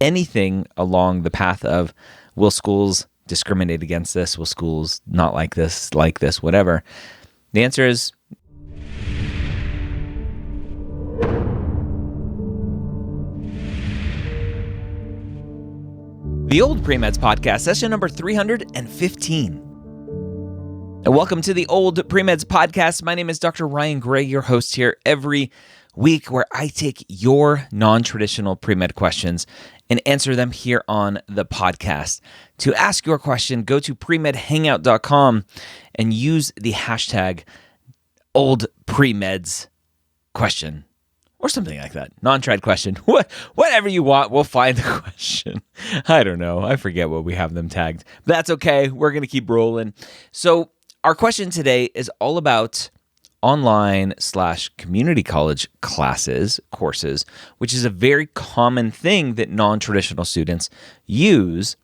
anything along the path of, will schools discriminate against this? Will schools not like this, whatever? The answer is the Old Premeds Podcast, session number 315. And welcome to the Old Premeds Podcast. My name is Dr. Ryan Gray, your host here every week, where I take your non-traditional pre-med questions and answer them here on the podcast. To ask your question, go to premedhangout.com and use the hashtag #OldPremeds_question or something like that. Non-trad question. Whatever you want, we'll find the question. I don't know. I forget what we have them tagged. But that's okay. We're going to keep rolling. So our question today is all about online/community college courses, which is a very common thing that non-traditional students use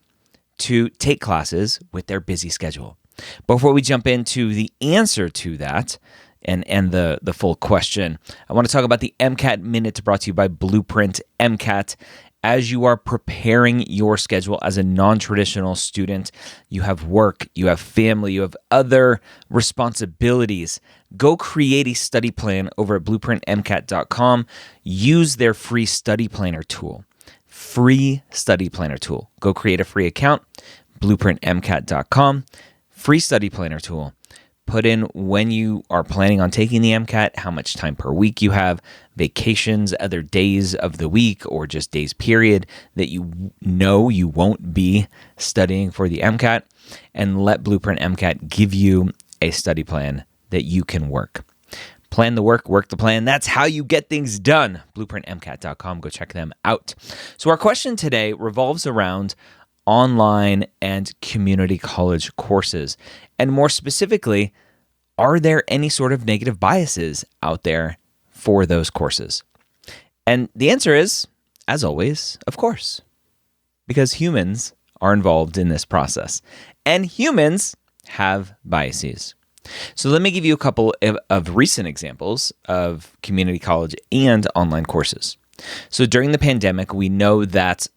to take classes with their busy schedule. Before we jump into the answer to that and the full question, I want to talk about the MCAT Minute, brought to you by Blueprint MCAT. As you are preparing your schedule as a non-traditional student, you have work, you have family, you have other responsibilities. Go create a study plan over at blueprintmcat.com. Use their free study planner tool. Go create a free account, blueprintmcat.com. Free study planner tool. Put in when you are planning on taking the MCAT, how much time per week you have, vacations, other days of the week, or just days period that you know you won't be studying for the MCAT, and let Blueprint MCAT give you a study plan that you can work. Plan the work the plan. That's how you get things done. BlueprintMCAT.com. Go check them out. So our question today revolves around online and community college courses. And more specifically, are there any sort of negative biases out there for those courses? And the answer is, as always, of course, because humans are involved in this process and humans have biases. So let me give you a couple of recent examples of community college and online courses. So during the pandemic, we know that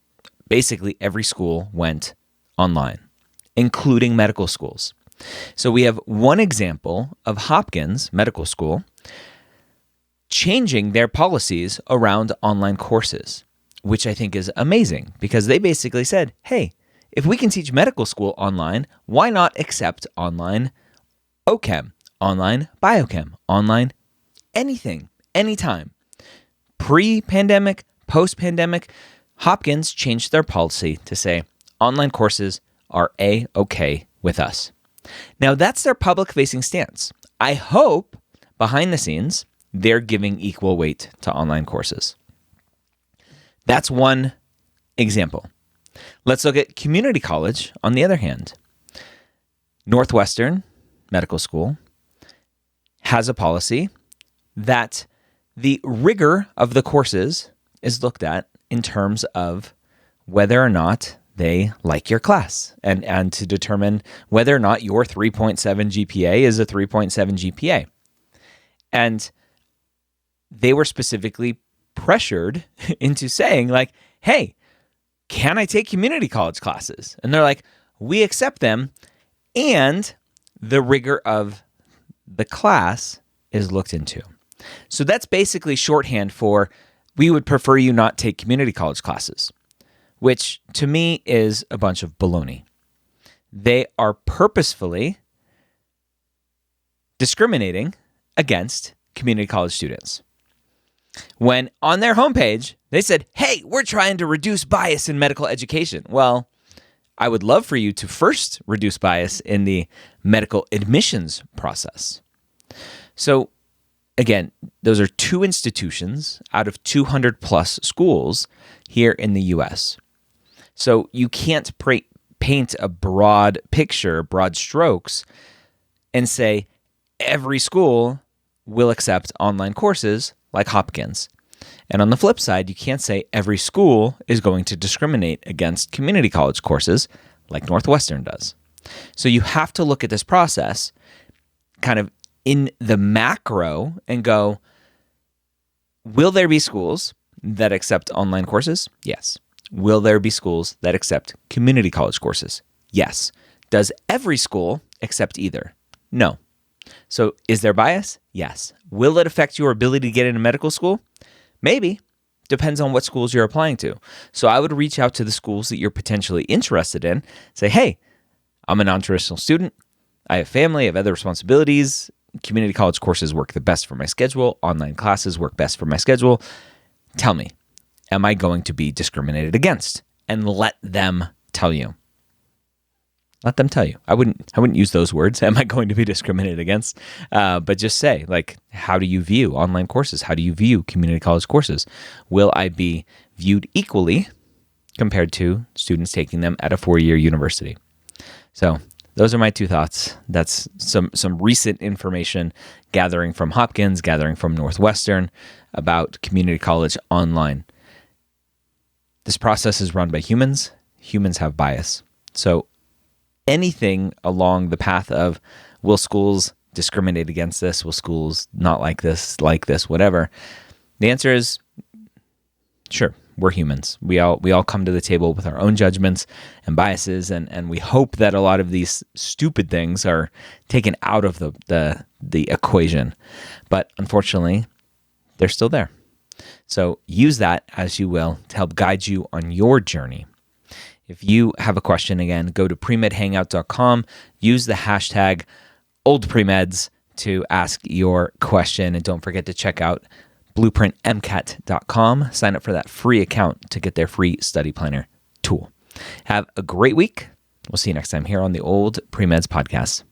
basically every school went online, including medical schools. So we have one example of Hopkins Medical School changing their policies around online courses, which I think is amazing, because they basically said, hey, if we can teach medical school online, why not accept online OChem, online biochem, online anything, anytime? Pre-pandemic, post-pandemic, Hopkins changed their policy to say online courses are A-okay with us. Now, that's their public-facing stance. I hope behind the scenes, they're giving equal weight to online courses. That's one example. Let's look at community college on the other hand. Northwestern Medical School has a policy that the rigor of the courses is looked at in terms of whether or not they like your class and to determine whether or not your 3.7 GPA is a 3.7 GPA. And they were specifically pressured into saying like, hey, can I take community college classes? And they're like, we accept them, and the rigor of the class is looked into. So that's basically shorthand for, we would prefer you not take community college classes, which to me is a bunch of baloney. They are purposefully discriminating against community college students. When on their homepage, they said, hey, we're trying to reduce bias in medical education. Well, I would love for you to first reduce bias in the medical admissions process. So again, those are two institutions out of 200 plus schools here in the US. So you can't paint a broad picture, broad strokes, and say every school will accept online courses like Hopkins. And on the flip side, you can't say every school is going to discriminate against community college courses like Northwestern does. So you have to look at this process kind of in the macro and go, will there be schools that accept online courses? Yes. Will there be schools that accept community college courses? Yes. Does every school accept either? No. So is there bias? Yes. Will it affect your ability to get into medical school? Maybe. Depends on what schools you're applying to. So I would reach out to the schools that you're potentially interested in. Say, hey, I'm a non-traditional student. I have family, I have other responsibilities. Community college courses work the best for my schedule. Online classes work best for my schedule. Tell me, am I going to be discriminated against? And let them tell you. Let them tell you. I wouldn't use those words. Am I going to be discriminated against? But just say, like, how do you view online courses? How do you view community college courses? Will I be viewed equally compared to students taking them at a 4-year university? So those are my 2 thoughts. That's some recent information gathering from Hopkins, gathering from Northwestern about community college online. This process is run by humans. Humans have bias. So anything along the path of, will schools discriminate against this? Will schools not like this, whatever? The answer is, sure, we're humans. We all come to the table with our own judgments and biases, and we hope that a lot of these stupid things are taken out of the equation. But unfortunately, they're still there. So use that as you will to help guide you on your journey. If you have a question, again, go to premedhangout.com, use the hashtag #OldPremeds to ask your question, and don't forget to check out blueprintmcat.com. Sign up for that free account to get their free study planner tool. Have a great week. We'll see you next time here on the Old Premeds podcast.